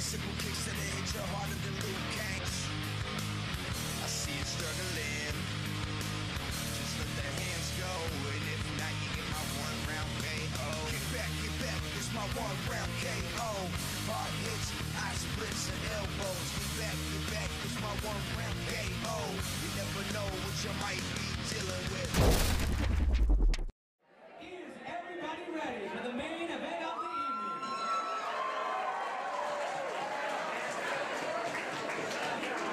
Simple kicks to the head, you're harder than Luke Cage. I see you struggling. Just let the hands go, and if not, you get my 1-round KO. Get back, it's my 1-round KO. Hard hits, eye splits, and elbows. Get back, it's my 1-round KO. You never know what you might be dealing with. Is everybody ready for the main event of the evening?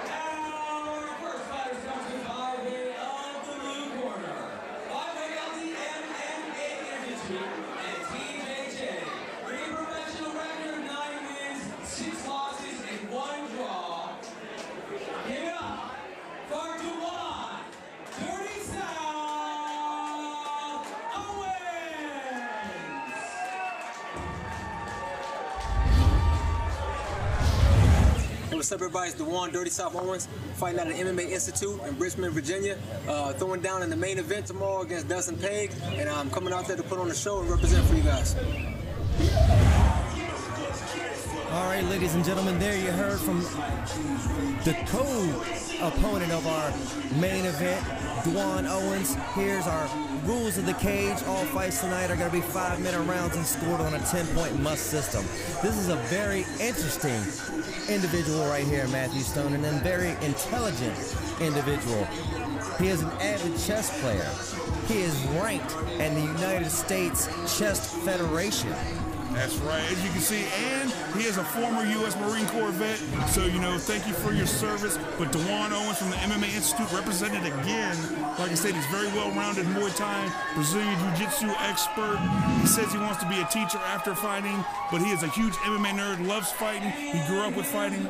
Our first fighter starts with by way of the blue corner. By way of the MMA industry and GPG. With a professional record of 9 wins, 6 losses, and 1 draw. Give it up for Duan, Dirty South, Owens! Hey, what's up, everybody? It's Duan, Dirty South Owens, fighting at the MMA Institute in Richmond, Virginia. Throwing down in the main event tomorrow against Dustin Pague, and I'm coming out there to put on a show and represent for you guys. All right, ladies and gentlemen, there you heard from the co-opponent of our main event, Duan Owens. Here's our rules of the cage. All fights tonight are going to be 5-minute rounds and scored on a 10-point must system. This is a very interesting individual right here, Matthew Stone, and a very intelligent individual. He is an avid chess player. He is ranked in the United States Chess Federation. That's right, as you can see, and he is a former U.S. Marine Corps vet, so, you know, thank you for your service. But Duan Owens from the MMA Institute represented again. Like I said, he's very well-rounded Muay Thai, Brazilian Jiu-jitsu expert. He says he wants to be a teacher after fighting, but he is a huge MMA nerd, loves fighting. He grew up with fighting.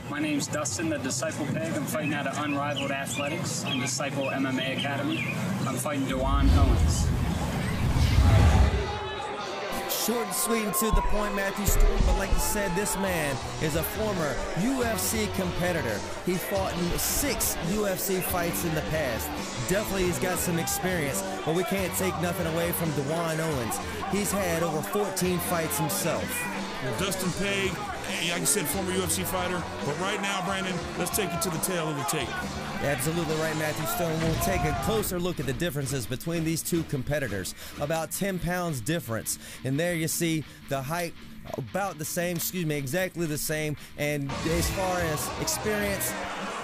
My name's Dustin, the Disciple Pague. I'm fighting out of Unrivaled Athletics and Disciple MMA Academy. I'm fighting Duan Owens. Short and sweet and to the point, Matthew Stone, but like you said, this man is a former UFC competitor. He fought in 6 UFC fights in the past. Definitely he's got some experience, but we can't take nothing away from Duan Owens. He's had over 14 fights himself. Well, Dustin Pague, like I said, former UFC fighter. But right now, Brandon, let's take you to the tail of the tape. Absolutely right, Matthew Stone. We'll take a closer look at the differences between these two competitors. About 10 pounds difference. And there you see the height about the same, exactly the same. And as far as experience,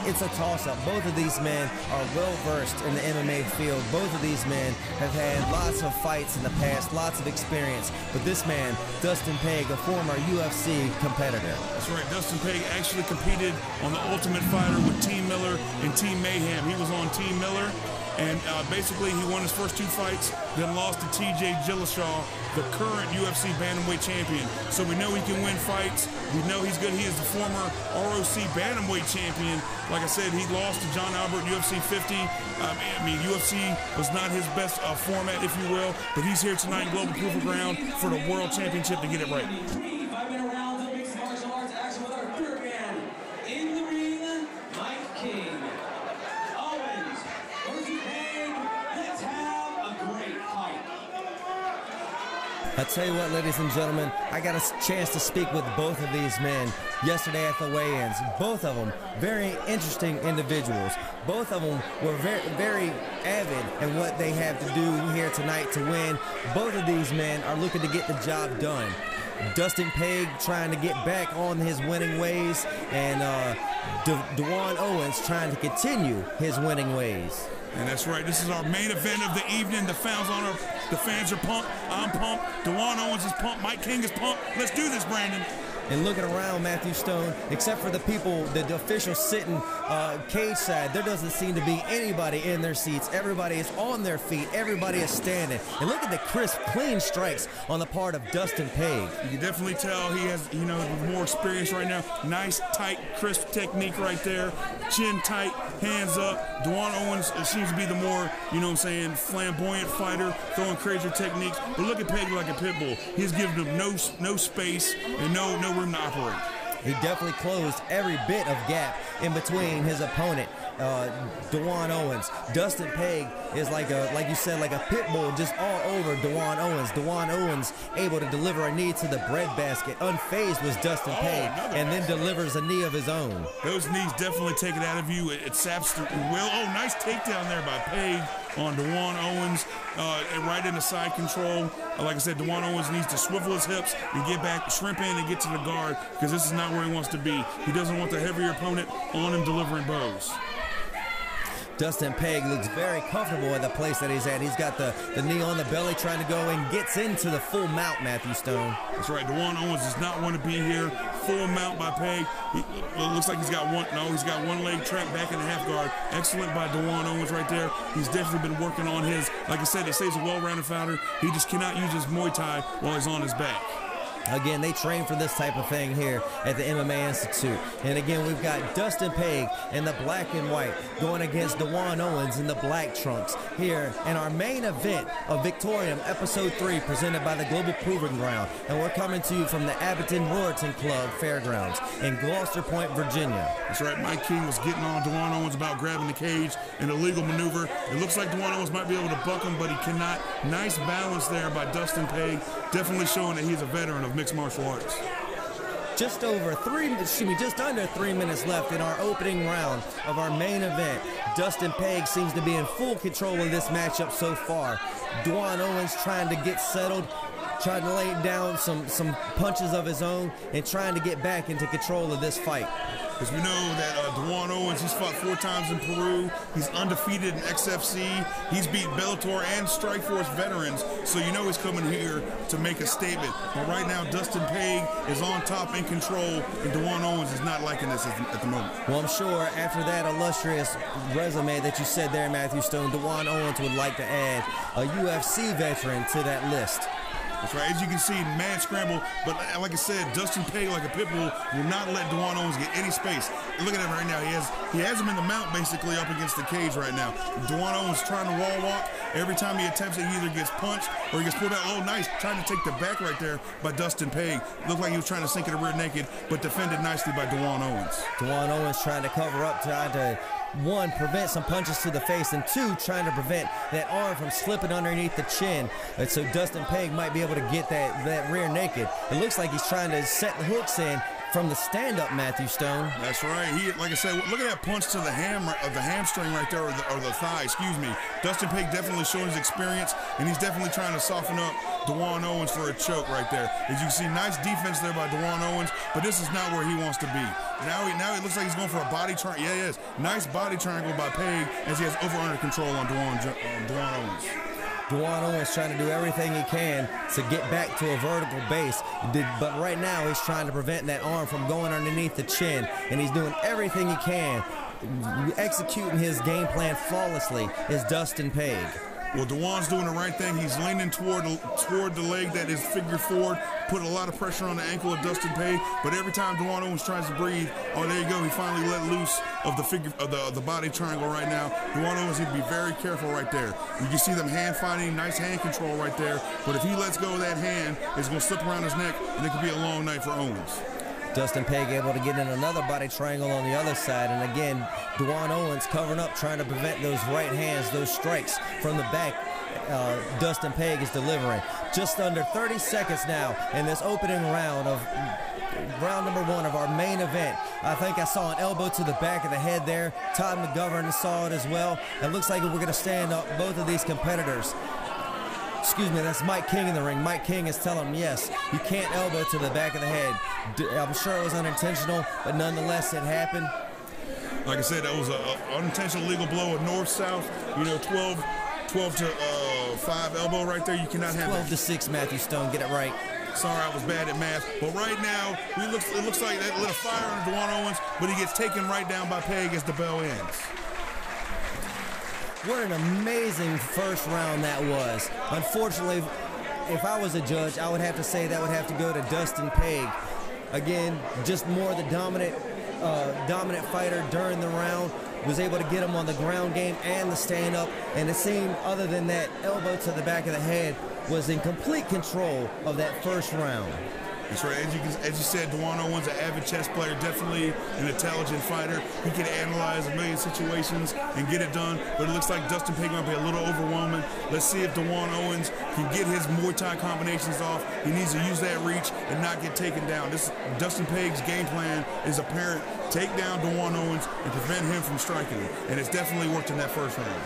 it's a toss-up. Both of these men are well-versed in the MMA field. Both of these men have had lots of fights in the past, lots of experience. But this man, Dustin Pague, a former UFC competitor. That's right. Dustin Pague actually competed on The Ultimate Fighter with Team Miller and Team Mayhem. He was on Team Miller, and basically he won his first 2 fights, then lost to TJ Dillashaw, the current UFC Bantamweight champion. So we know he can win fights. We know he's good. He is the former ROC Bantamweight champion. Like I said, he lost to John Albert in UFC 50. I mean, UFC was not his best format, if you will, but he's here tonight in Global Proof of Ground for the World Championship to get it right. 5-minute rounds of mixed martial arts action with our third man in the ring, Mike King. Owens versus Pague. Let's have a great fight. I tell you what, ladies and gentlemen, I got a chance to speak with both of these men yesterday at the weigh-ins. Both of them very interesting individuals. Both of them were very avid in what they have to do here tonight to win. Both of these men are looking to get the job done. Dustin Pague trying to get back on his winning ways, and Duan Owens trying to continue his winning ways. And that's right. This is our main event of the evening. The fans are pumped. I'm pumped. Duan Owens is pumped. Mike King is pumped. Let's do this, Brandon. And looking around, Matthew Stone, except for the people, the officials sitting cage side, there doesn't seem to be anybody in their seats. Everybody is on their feet. Everybody is standing. And look at the crisp, clean strikes on the part of Dustin Pague. You can definitely tell he has, you know, more experience right now. Nice, tight, crisp technique right there. Chin tight, hands up. Dewan Owens seems to be the more, you know what I'm saying, flamboyant fighter, throwing crazier techniques. But look at Pague like a pit bull. He's giving him no space and no room to operate. He definitely closed every bit of gap in between his opponent, Dewan Owens. Dustin Pague is like you said, like a pit bull just all over Dewan Owens. Dewan Owens able to deliver a knee to the breadbasket. Unfazed was Dustin Pague, and then delivers a knee of his own. Those knees definitely take it out of you. It saps the will. Oh, nice takedown there by Pague on Dewan Owens, right into side control. Like I said, Dewan Owens needs to swivel his hips and get back, shrimp in and get to the guard, because this is not where he wants to be. He doesn't want the heavier opponent on him delivering bows. Dustin Pague looks very comfortable at the place that he's at. He's got the knee on the belly, trying to go and gets into the full mount, Matthew Stone. That's right. Dewan Owens does not want to be here. Full mount by Pague. It looks like he's got one leg trapped back in the half guard. Excellent by Dewan Owens right there. He's definitely been working on his, like I said, he stays a well-rounded fighter. He just cannot use his Muay Thai while he's on his back. Again, they train for this type of thing here at the MMA Institute. And again, we've got Dustin Pague in the black and white going against Dewan Owens in the black trunks here in our main event of Victorium Episode 3, presented by the Global Proving Ground. And we're coming to you from the Abington Roriton Club Fairgrounds in Gloucester Point, Virginia. That's right. Mike King was getting on Dewan Owens about grabbing the cage, an illegal maneuver. It looks like Dewan Owens might be able to buck him, but he cannot. Nice balance there by Dustin Pague, definitely showing that he's a veteran of mixed martial arts. Just under 3 minutes left in our opening round of our main event. Dustin Pague seems to be in full control of this matchup so far. Dewan Owens trying to get settled, trying to lay down some punches of his own, and trying to get back into control of this fight. Because we know that Dewan Owens, he's fought 4 times in Peru. He's undefeated in XFC. He's beat Bellator and Strikeforce veterans. So you know he's coming here to make a statement. But right now, Dustin Pague is on top in control, and Dewan Owens is not liking this at the moment. Well, I'm sure after that illustrious resume that you said there, Matthew Stone, Dewan Owens would like to add a UFC veteran to that list. That's right. As you can see, mad scramble. But like I said, Dustin Pague, like a pit bull, will not let Dewan Owens get any space. Look at him right now. He has him in the mount basically up against the cage right now. Dewan Owens trying to wall walk. Every time he attempts it, he either gets punched or he gets pulled out. Oh, nice. Trying to take the back right there by Dustin Pague. Looked like he was trying to sink it rear naked, but defended nicely by Dewan Owens. Dewan Owens trying to cover up, trying to, 1, prevent some punches to the face, and 2, trying to prevent that arm from slipping underneath the chin. And so Dustin Pague might be able to get that rear naked. It looks like he's trying to set the hooks in from the stand-up, Matthew Stone. That's right. He, like I said, look at that punch to the hamstring right there, or the thigh, excuse me. Dustin Pague definitely showing his experience, and he's definitely trying to soften up Dewan Owens for a choke right there. As you can see, nice defense there by Dewan Owens, but this is not where he wants to be. Now he looks like he's going for a body triangle. Yeah, he is. Nice body triangle by Pague as he has over-under control on Dewan Owens. Dewan Owens trying to do everything he can to get back to a vertical base, but right now he's trying to prevent that arm from going underneath the chin, and he's doing everything he can, executing his game plan flawlessly, is Dustin Pague. Well, Dewan's doing the right thing. He's leaning toward the leg that is figure forward, put a lot of pressure on the ankle of Dustin Pague. But every time Dewan Owens tries to breathe, oh, there you go. He finally let loose of the body triangle right now. Dewan Owens need to be very careful right there. You can see them hand fighting, nice hand control right there. But if he lets go of that hand, it's going to slip around his neck, and it could be a long night for Owens. Dustin Pague able to get in another body triangle on the other side, and again, Dewan Owens covering up, trying to prevent those right hands, those strikes from the back. Dustin Pague is delivering. Just under 30 seconds now in this opening round of round number 1 of our main event. I think I saw an elbow to the back of the head there. Todd McGovern saw it as well. It looks like we're going to stand up both of these competitors. Excuse me, that's Mike King in the ring. Mike King is telling him, yes, you can't elbow to the back of the head. I'm sure it was unintentional, but nonetheless, it happened. Like I said, that was an unintentional legal blow, a north-south, 12 to 5 elbow right there. You cannot have 12 to 6, Matthew Stone, get it right. Sorry, I was bad at math. But right now, it looks like that lit a fire on Dewan Owens, but he gets taken right down by Pague as the bell ends. What an amazing first round that was. Unfortunately, if I was a judge, I would have to say that would have to go to Dustin Pague. Again, just more the dominant fighter during the round. was able to get him on the ground game and the stand up, and it seemed, other than that elbow to the back of the head, was in complete control of that first round. That's right. As you said, Dewan Owens, an avid chess player, definitely an intelligent fighter. He can analyze a million situations and get it done, but it looks like Dustin Pague might be a little overwhelming. Let's see if Dewan Owens can get his Muay Thai combinations off. He needs to use that reach and not get taken down. Dustin Pague's game plan is apparent. Take down Dewan Owens and prevent him from striking him, and it's definitely worked in that first round.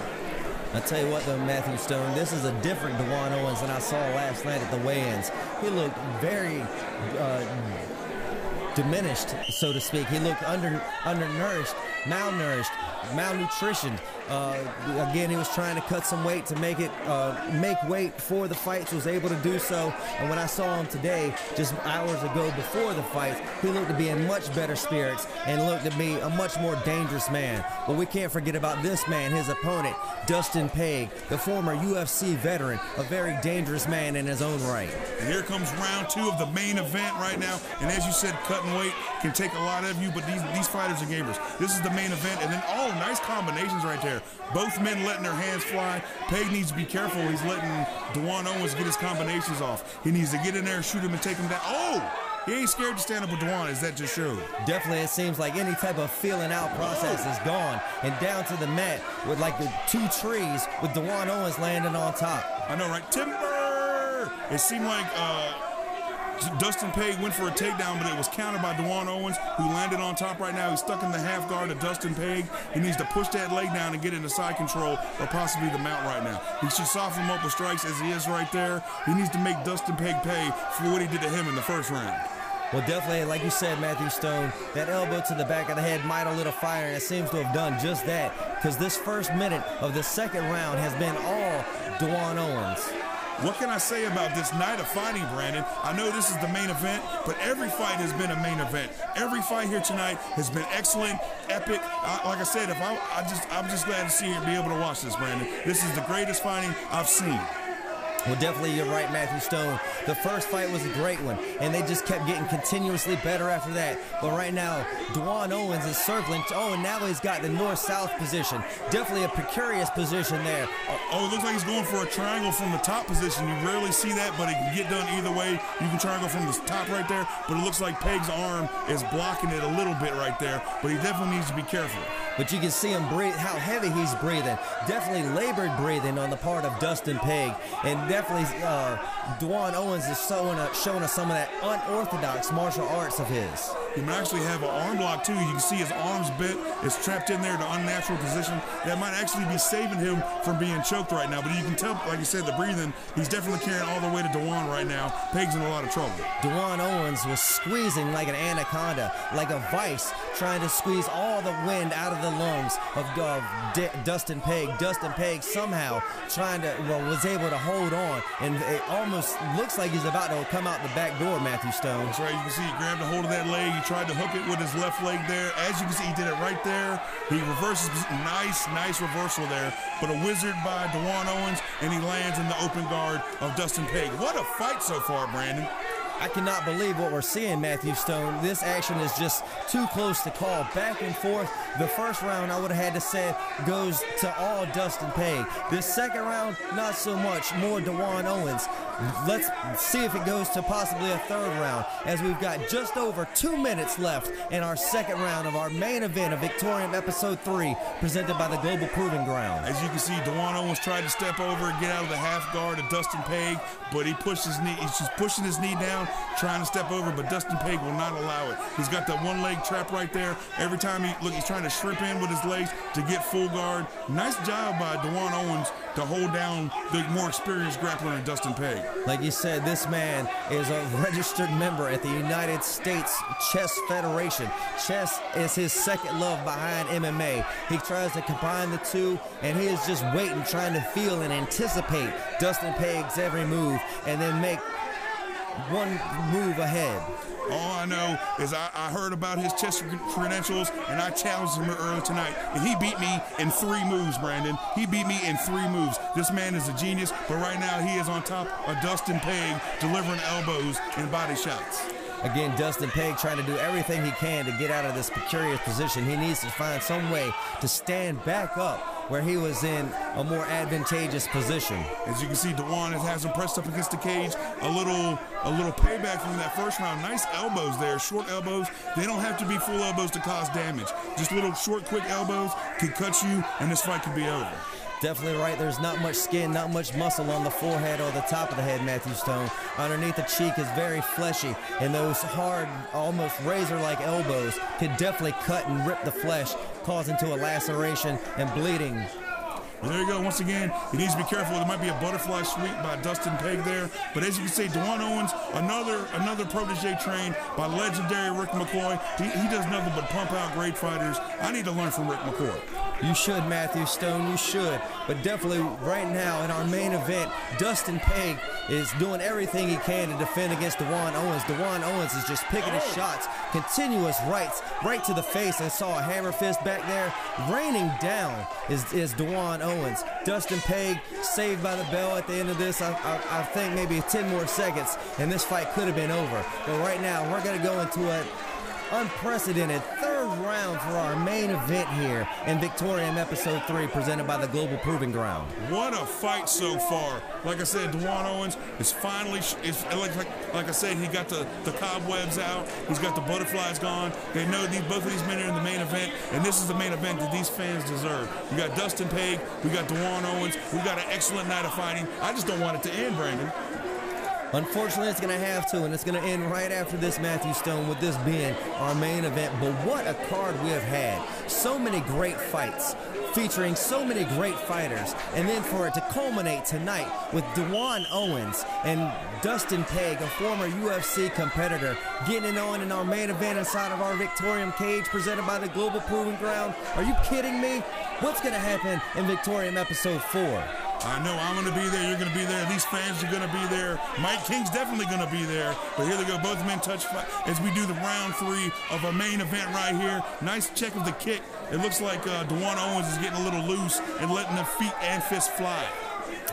I tell you what, though, Matthew Stone, this is a different Dewan Owens than I saw last night at the weigh-ins. He looked very diminished, so to speak. He looked undernourished, malnourished, malnutritioned. Again, he was trying to cut some weight to make weight for the fights, was able to do so. And when I saw him today, just hours ago before the fight, he looked to be in much better spirits and looked to be a much more dangerous man. But we can't forget about this man, his opponent, Dustin Pague, the former UFC veteran, a very dangerous man in his own right. And here comes round 2 of the main event right now. And as you said, cutting weight can take a lot of you, but these fighters are gamers. This is the main event, and then nice combinations right there. Both men letting their hands fly. Pague needs to be careful. He's letting Dewan Owens get his combinations off. He needs to get in there, shoot him, and take him down. Oh! He ain't scared to stand up with Dewan, as that just showed. Definitely, it seems like any type of feeling out process is gone. And down to the mat with like the 2 trees with Dewan Owens landing on top. I know, right? Timber! It seemed like Dustin Pague went for a takedown, but it was countered by Dewan Owens, who landed on top right now. He's stuck in the half guard of Dustin Pague. He needs to push that leg down and get into side control, or possibly the mount right now. He should soften him up with strikes as he is right there. He needs to make Dustin Pague pay for what he did to him in the first round. Well, definitely, like you said, Matthew Stone, that elbow to the back of the head might have lit a fire, and it seems to have done just that, because this first minute of the second round has been all Dewan Owens. What can I say about this night of fighting, Brandon? I know this is the main event, but every fight has been a main event. Every fight here tonight has been excellent, epic. Like I said, I'm just glad to see you be able to watch this, Brandon. This is the greatest fighting I've seen. Well, definitely, you're right, Matthew Stone. The first fight was a great one, and they just kept getting continuously better after that. But right now, Dewan Owens is circling. Oh, and now he's got the north-south position. Definitely a precarious position there. Oh, it looks like he's going for a triangle from the top position. You rarely see that, but it can get done either way. You can triangle from the top right there, but it looks like Pague's arm is blocking it a little bit right there, but he definitely needs to be careful. But you can see him breathe, how heavy he's breathing. Definitely labored breathing on the part of Dustin Pague. And definitely Dewan Owens is showing us some of that unorthodox martial arts of his. He might actually have an arm block too. You can see his arms bent. It's trapped in there, the unnatural position. That might actually be saving him from being choked right now. But you can tell, like you said, the breathing, he's definitely carrying all the way to Dewan right now. Pague's in a lot of trouble. Dewan Owens was squeezing like an anaconda, like a vice, trying to squeeze all the wind out of the lungs of Dustin Pague. Dustin Pague somehow was able to hold on, and it almost looks like he's about to come out the back door, Matthew Stone. That's right. You can see he grabbed a hold of that leg. He tried to hook it with his left leg there. As you can see, he did it right there. He reverses. Nice reversal there. But a wizard by Dewan Owens, and he lands in the open guard of Dustin Pague. What a fight so far, Brandon. I cannot believe what we're seeing, Matthew Stone. This action is just too close to call. Back and forth. The first round, I would have had to say, goes to all Dustin Pague. This second round, not so much. More Dewan Owens. Let's see if it goes to possibly a third round, as we've got just over 2 minutes left in our second round of our main event of Victorium Episode 3, presented by the Global Proving Ground. As you can see, Dewan Owens tried to step over and get out of the half guard of Dustin Pague, but he pushed his knee. He's just pushing his knee down, trying to step over, but Dustin Pague will not allow it. He's got that one leg trap right there. Every time he's trying to shrimp in with his legs to get full guard. Nice job by Dewan Owens to hold down the more experienced grappler than Dustin Pague. Like you said, this man is a registered member at the United States Chess Federation. Chess is his second love behind MMA. He tries to combine the two, and he is just waiting, trying to feel and anticipate Dustin Pague's every move, and then make one move ahead. All I know is I heard about his chess credentials, and I challenged him earlier tonight, and he beat me in 3 moves, Brandon. He beat me in 3 moves. This man is a genius, but right now he is on top of Dustin Pague, delivering elbows and body shots. Again, Dustin Pague trying to do everything he can to get out of this precarious position. He needs to find some way to stand back up where he was in a more advantageous position. As you can see, Dewan has him pressed up against the cage. A little payback from that first round. Nice elbows there, short elbows. They don't have to be full elbows to cause damage. Just little short, quick elbows can cut you, and this fight could be over. Definitely right. There's not much skin, not much muscle on the forehead or the top of the head, Matthew Stone. Underneath the cheek is very fleshy, and those hard, almost razor-like elbows could definitely cut and rip the flesh, causing to a laceration and bleeding. Well, there you go. Once again, he needs to be careful. There might be a butterfly sweep by Dustin Pague there. But as you can see, Dewan Owens, another protege trained by legendary Rick McCoy. He does nothing but pump out great fighters. I need to learn from Rick McCoy. You should, Matthew Stone, you should. But definitely right now in our main event, Dustin Pague is doing everything he can to defend against Dewan Owens. Dewan Owens is just picking his shots, continuous rights, right to the face. I saw a hammer fist back there. Raining down is Dewan Owens. Dustin Pague saved by the bell at the end of this. I think maybe 10 more seconds, and this fight could have been over. But right now, we're going to go into an unprecedented third round for our main event here in Victorium Episode 3, presented by the Global Proving Ground. What a fight so far. Like I said, Dewan Owens is finally, like I said, he got the cobwebs out. He's got the butterflies gone. They know both of these men are in the main event, and this is the main event that these fans deserve. We got Dustin Pague, we got Dewan Owens, we got an excellent night of fighting. I just don't want it to end, Brandon. Unfortunately, it's going to have to, and it's going to end right after this, Matthew Stone, with this being our main event. But what a card we have had. So many great fights, featuring so many great fighters. And then for it to culminate tonight with Dewan Owens and Dustin Pague, a former UFC competitor, getting it on in our main event inside of our Victorium cage presented by the Global Proving Ground. Are you kidding me? What's going to happen in Victorium Episode 4? I know I'm going to be there. You're going to be there. These fans are going to be there. Mike King's definitely going to be there. But here they go. Both men touch fight as we do the round 3 of our main event right here. Nice check of the kick. It looks like Dewan Owens is getting a little loose and letting the feet and fists fly.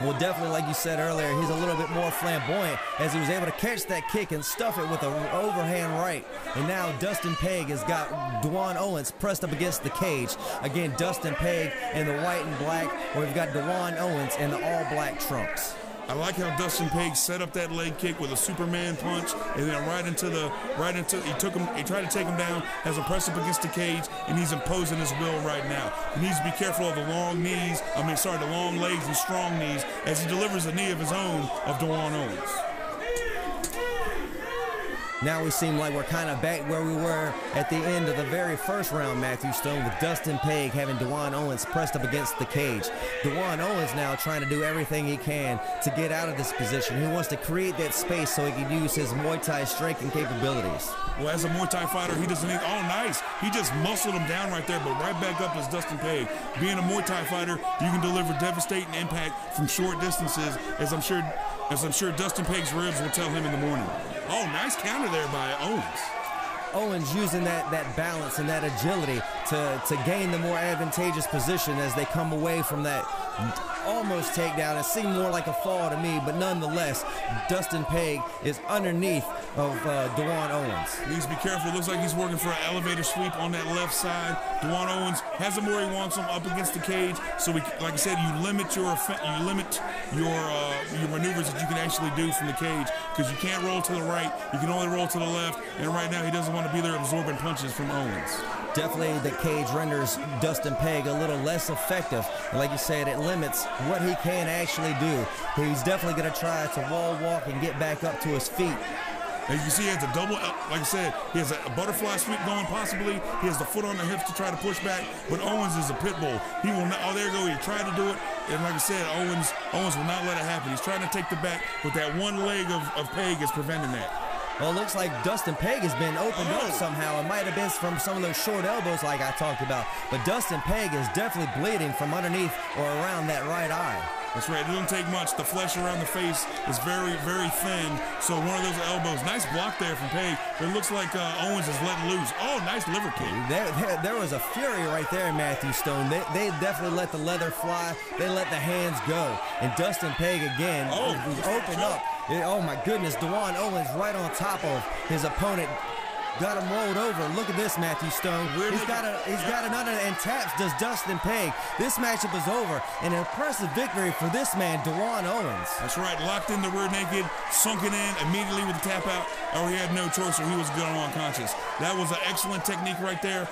Well, definitely, like you said earlier, he's a little bit more flamboyant as he was able to catch that kick and stuff it with an overhand right. And now Dustin Pague has got Dewan Owens pressed up against the cage. Again, Dustin Pague in the white and black, where we've got Dewan Owens in the all-black trunks. I like how Dustin Pague set up that leg kick with a Superman punch, and then he tried to take him down, has him pressed up against the cage, and he's imposing his will right now. He needs to be careful of the long legs and strong knees as he delivers a knee of his own of Dewan Owens. Now we seem like we're kind of back where we were at the end of the very first round, Matthew Stone, with Dustin Pague having Dewan Owens pressed up against the cage. Dewan Owens now trying to do everything he can to get out of this position. He wants to create that space so he can use his Muay Thai strength and capabilities. Well, as a Muay Thai fighter, he doesn't need, oh, nice. He just muscled him down right there, but right back up as Dustin Pague. Being a Muay Thai fighter, you can deliver devastating impact from short distances, as I'm sure Dustin Pague's ribs will tell him in the morning. Oh, nice counter there by Owens. Owens using that balance and that agility to gain the more advantageous position as they come away from that almost takedown. It seemed more like a fall to me, but nonetheless, Dustin Pague is underneath of Dewan Owens. He needs to be careful. It looks like he's working for an elevator sweep on that left side. Dewan Owens has him where he wants him, up against the cage. So, like I said, you limit your maneuvers that you can actually do from the cage, because you can't roll to the right. You can only roll to the left. And right now, he doesn't want to be there absorbing punches from Owens. Definitely the cage renders Dustin Pague a little less effective. And like you said, it limits what he can actually do. He's definitely going to try to wall walk and get back up to his feet. As you can see, he has a double, like I said, he has a butterfly sweep going possibly. He has the foot on the hips to try to push back, but Owens is a pit bull. He will not, oh, there you go, he tried to do it, and like I said, Owens will not let it happen. He's trying to take the back, but that one leg of Pague is preventing that. Well, it looks like Dustin Pague has been opened up somehow. It might have been from some of those short elbows like I talked about, but Dustin Pague is definitely bleeding from underneath or around that right eye. That's right. It doesn't take much. The flesh around the face is very, very thin. So one of those elbows, nice block there from Pague. But it looks like Owens is letting loose. Oh, nice liver kick. There was a fury right there, Matthew Stone. They definitely let the leather fly. They let the hands go. And Dustin Pague again was opened up. Oh my goodness, Dewan Owens right on top of his opponent. Got him rolled over. Look at this, Matthew Stone. He's got another and taps does Dustin Pague. This matchup is over. An impressive victory for this man, Dewan Owens. That's right. Locked in the rear naked, sunken in immediately with the tap out, or he had no choice, or he was going unconscious. That was an excellent technique right there.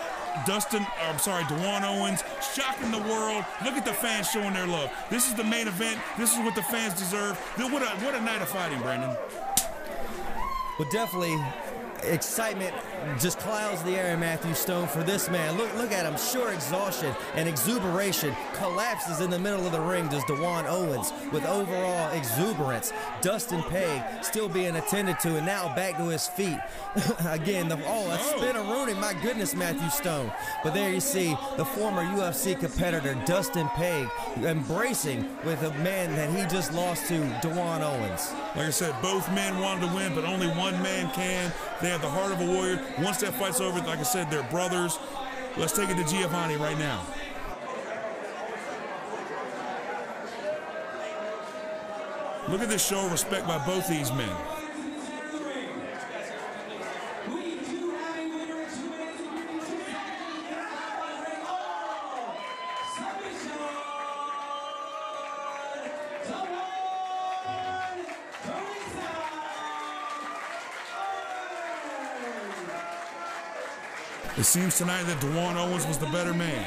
Dewan Owens shocking the world. Look at the fans showing their love. This is the main event. This is what the fans deserve. What a night of fighting, Brandon. Well, definitely. Excitement just clouds the air, Matthew Stone, for this man. Look at him, sure exhaustion and exuberation. Collapses in the middle of the ring does Dewan Owens with overall exuberance. Dustin Pague still being attended to and now back to his feet. Again, a spin-a-rooney, my goodness, Matthew Stone. But there you see the former UFC competitor, Dustin Pague, embracing with a man that he just lost to, Dewan Owens. Like I said, both men wanted to win, but only one man can. They have the heart of a warrior. Once that fight's over, like I said, they're brothers. Let's take it to Giovanni right now. Look at this show of respect by both these men. It seems tonight that Dewan Owens was the better man.